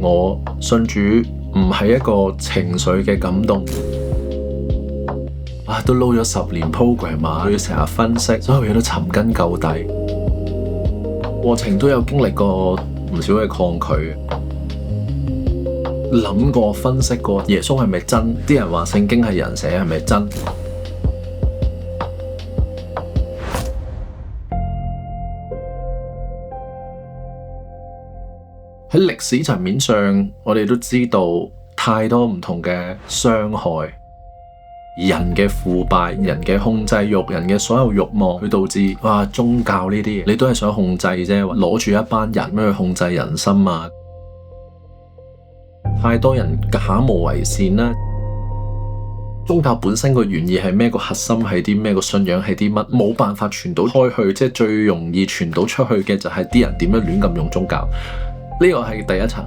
我信主唔係一個情緒嘅感動。都撈咗10年 program 啊，要成日分析，所有嘢都尋根究底，過程都有經歷過唔少嘅抗拒，諗過分析過耶穌係咪真？啲人話聖經係人寫，係咪真？喺歷史層面上，我哋都知道太多唔同嘅傷害。人嘅腐敗、人嘅控制欲、人嘅所有慾望，去導致宗教呢啲嘢，你都係想控制啫，攞住一班人去控制人心啊！太多人假冒為善啦。宗教本身個原意係咩？個核心係啲咩？個信仰係啲乜？冇辦法傳到開去，即係最容易傳到出去嘅就係啲人點樣亂咁用宗教。呢個係第一層。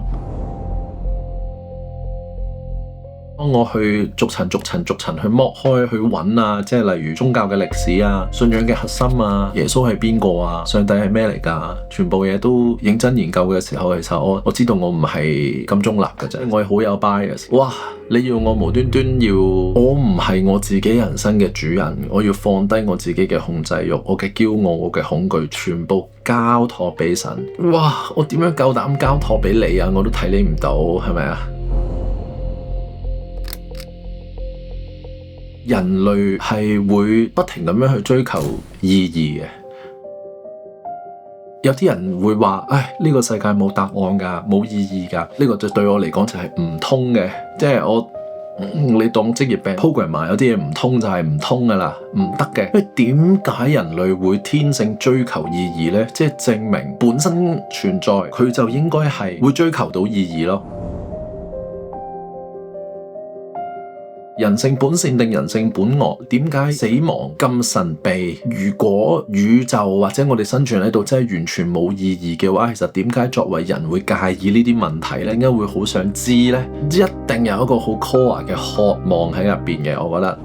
當我去逐層去剝開去揾啊，即係例如宗教嘅歷史啊、信仰嘅核心啊、耶穌係邊個啊、上帝係咩嚟㗎？全部嘢都認真研究嘅時候，其實我知道我唔係咁中立嘅啫，我係好有 bias。哇！你要我無端端我唔係我自己人生嘅主人，我要放低我自己嘅控制欲、我嘅驕傲、我嘅恐懼，全部交託俾神。哇！我點樣夠膽交託俾你啊？我都睇你唔到，係咪啊？人類係會不停咁樣去追求意義嘅。有啲人會話：呢個世界冇答案㗎，冇意義㗎。呢個就對我嚟講就係唔通嘅。即係你當職業病 program 有啲嘢唔通就係唔通㗎啦，唔得嘅。因為點解人類會天性追求意義呢？即係證明本身存在，佢就應該係會追求到意義咯。人性本善定人性本惡？點解死亡咁神秘？如果宇宙或者我哋生存喺度真係完全冇意義嘅話，其實點解作為人會介意呢啲問題呢？應該會好想知呢？一定有一個好 core 嘅渴望喺入邊嘅，我覺得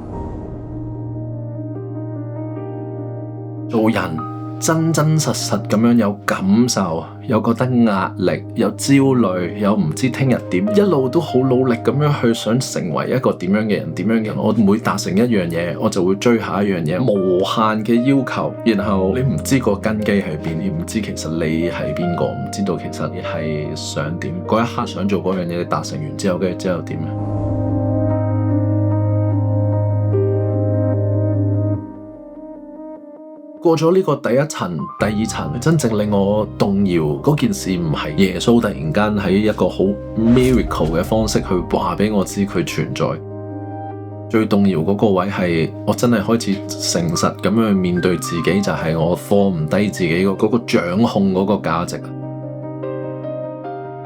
做人真真實實咁樣有感受，有覺得壓力，有焦慮，有唔知聽日點，一路都好努力咁樣去想成為一個點樣嘅人，點樣嘅人。我每達成一樣嘢，我就會追下一樣嘢，無限嘅要求。然後你唔知個根基喺邊，你唔知其實你係邊個，唔知道其實你係想點。嗰一刻想做嗰樣嘢，你達成完之後，跟住之後點？過咗呢個第一層、第二層，真正令我動搖嗰件事唔係耶穌突然間喺一個好 miracle 嘅方式去話俾我知佢存在。最動搖嗰個位係我真係開始誠實咁樣去面對自己，就係我放唔低自己嗰個掌控嗰個價值。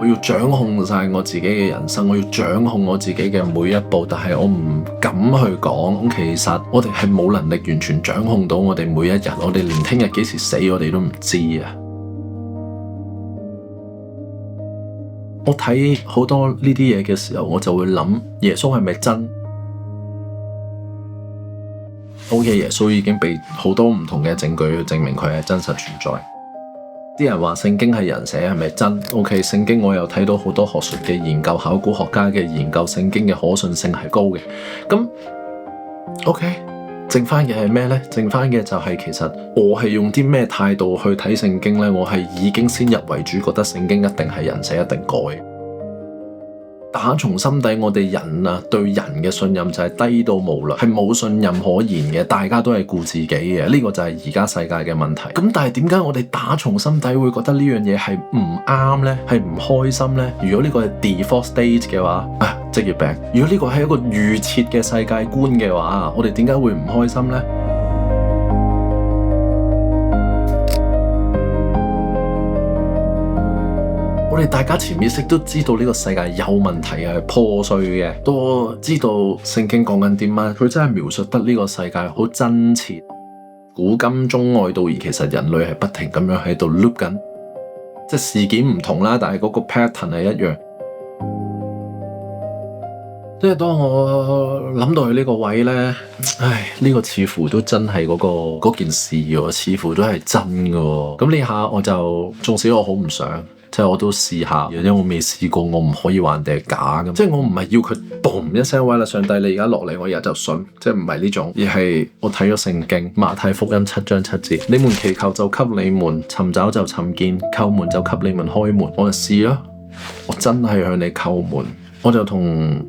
我要掌控晒我自己嘅人生，我要掌控我自己嘅每一步，但係我唔敢去講。其實我哋係冇能力完全掌控到我哋每一日，我哋連聽日幾時死我哋都唔知啊！我睇好多呢啲嘢嘅時候，我就會諗耶穌係咪真？好嘅，耶穌已經被好多唔同嘅證據去證明佢係真實存在。啲人話聖經係人寫，係咪真？OK，聖經我又睇到好多學術嘅研究，考古學家嘅研究，聖經嘅可信性係高嘅。咁 OK，剩翻嘅係咩呢？剩翻嘅就係其實我係用啲咩態度去睇聖經呢？我係已經先入為主，覺得聖經一定係人寫，一定改。打從心底，我哋人啊對人嘅信任就係低到無論，係冇信任可言嘅，大家都係顧自己嘅，呢個就係而家世界嘅問題。咁但係點解我哋打從心底會覺得呢樣嘢係唔啱呢？係唔開心呢？如果呢個係 default state 嘅話，職業病。如果呢個係一個預設嘅世界觀嘅話，我哋點解會唔開心呢？我哋大家潛意識都知道呢個世界有問題，係破碎嘅，都知道聖經講緊啲乜，佢真係描述得呢個世界好真切。古今中外到而，其實人類係不停咁樣喺度 loop 緊，即係事件唔同啦，但係嗰個 pattern 係一樣。即係當我諗到佢呢個位呢，呢個似乎都真係嗰件事喎，似乎都係真嘅喎。咁呢下我就，縱使我好唔想，即係我都試下，因為我未試過，我唔可以話人哋係假嘅。即係我唔係要佢嘣一聲，喂啦上帝，你而家落嚟，我而家就信，即係唔係呢種，而係我睇咗聖經馬太福音7章7節，你們祈求就給你們，尋找就尋見，叩門就給你們開門。我就試咯，我真係向你叩門，我就同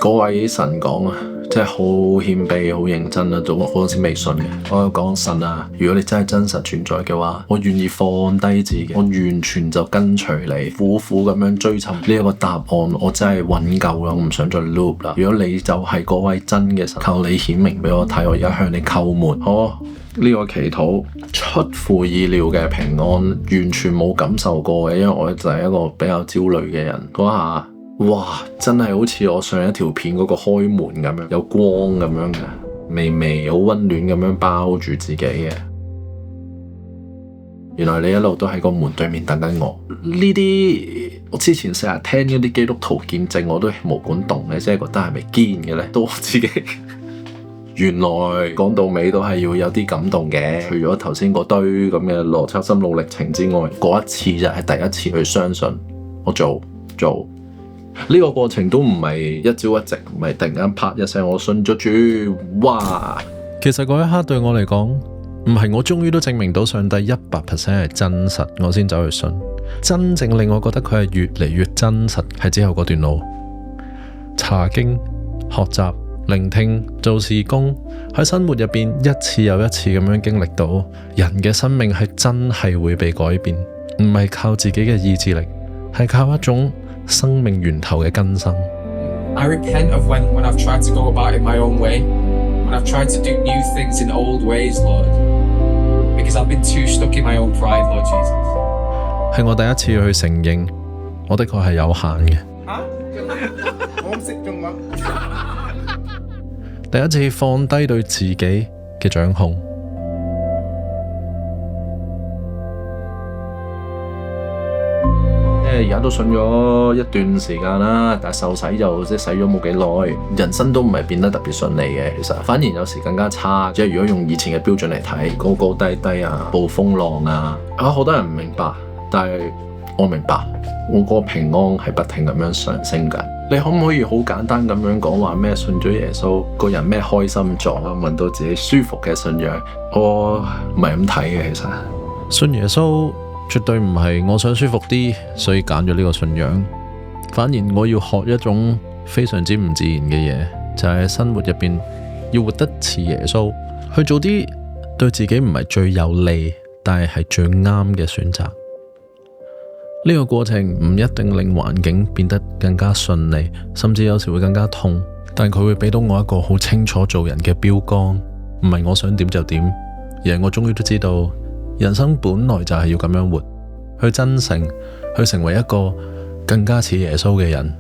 嗰位神講啊，即係好謙卑、好認真啊！我嗰陣時未信嘅，我就講神啊，如果你真係真實存在嘅話，我願意放低自己，我完全就跟隨你，苦苦咁樣追尋呢一個答案，我真係揾夠啦，我唔想再 loop 啦。如果你就係嗰位真嘅神，求你顯明俾我睇，我而家向你叩門。好，呢個祈禱出乎意料嘅平安，完全冇感受過嘅，因為我就係一個比較焦慮嘅人。嗰下哇，真係好似我上一條片嗰個開門咁樣，有光咁樣嘅，微微好溫暖咁樣包住自己嘅。原來你一路都喺個門對面等緊我。呢啲我之前成日聽嗰啲基督徒見證，我都毛管動嘅，即係覺得係咪堅嘅咧？到我自己原來講到尾都係要有啲感動嘅。除咗頭先嗰堆咁嘅邏輯心路歷程之外，嗰一次就係第一次去相信我做。呢個過程都唔係一朝一夕，唔係突然間啪一聲我信咗主，哇！其實嗰一刻對我嚟講，唔係我終於都證明到上帝100% 係真實，我先走去信。真正令我覺得佢係越嚟越真實，係之後嗰段路，查經、學習、聆聽、做事工，喺生活入邊一次又一次咁樣經歷到，人嘅生命係真係會被改變，唔係靠自己嘅意志力，係靠一種生命源頭嘅更新。I repent of when I've tried to go about it my own way, when I've tried to do new things in old ways, Lord, because I've been too stuck in my own pride, Lord Jesus. 係我第一次去承認，我的確係有限嘅。我唔識中文。第一次放低對自己嘅掌控。而家都信咗一段時間啦，但係受洗就即係洗咗冇幾耐，人生都唔係變得特別順利嘅，其實反而有時更加差。即係如果用以前嘅標準嚟睇，高高低低啊，暴風浪啊，好多人唔明白，但係我明白，我個平安係不停咁樣上升緊。你可唔可以好簡單咁樣講話咩信咗耶穌，個人咩開心咗，聞到自己舒服嘅信仰？我唔係咁睇嘅，其實信耶穌絕對唔係我想舒服啲，所以揀咗呢個信仰。反而我要學一種非常之唔自然嘅嘢，就係喺生活入邊要活得似耶穌，去做啲對自己唔係最有利，但係最啱嘅選擇。呢個過程唔一定令環境變得更加順利，甚至有時會更加痛，但佢會俾到我一個好清楚做人嘅標杆，唔係我想點就點，而係我終於都知道人生本來就係要咁樣活，去真誠，去成為一個更加似耶穌嘅人。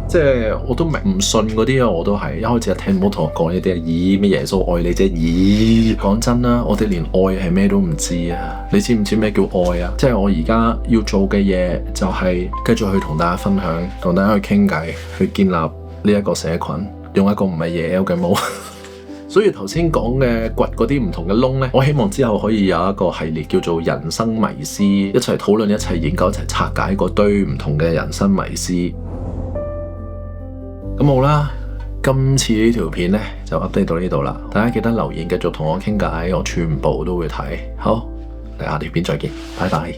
即係我都明唔信嗰啲啊，我都係一開始一聽唔好同我講呢啲啊，咦咩耶穌愛你啫？咦，講真啦，我哋連愛係咩都唔知啊！你知唔知咩叫愛啊？即係我而家要做嘅嘢就係繼續去同大家分享，同大家去傾偈，去建立呢一個社群，用一個唔係耶嘅模。所以頭先講嘅掘嗰啲唔同嘅窿呢，我希望之後可以有一個系列叫做人生迷思，一齊討論、一齊研究、一齊拆解嗰堆唔同嘅人生迷思。咁好啦，今次呢條片呢就 update 到呢度啦，大家記得留言繼續同我傾偈，我全部都會睇。好，嚟下條片再見，拜拜。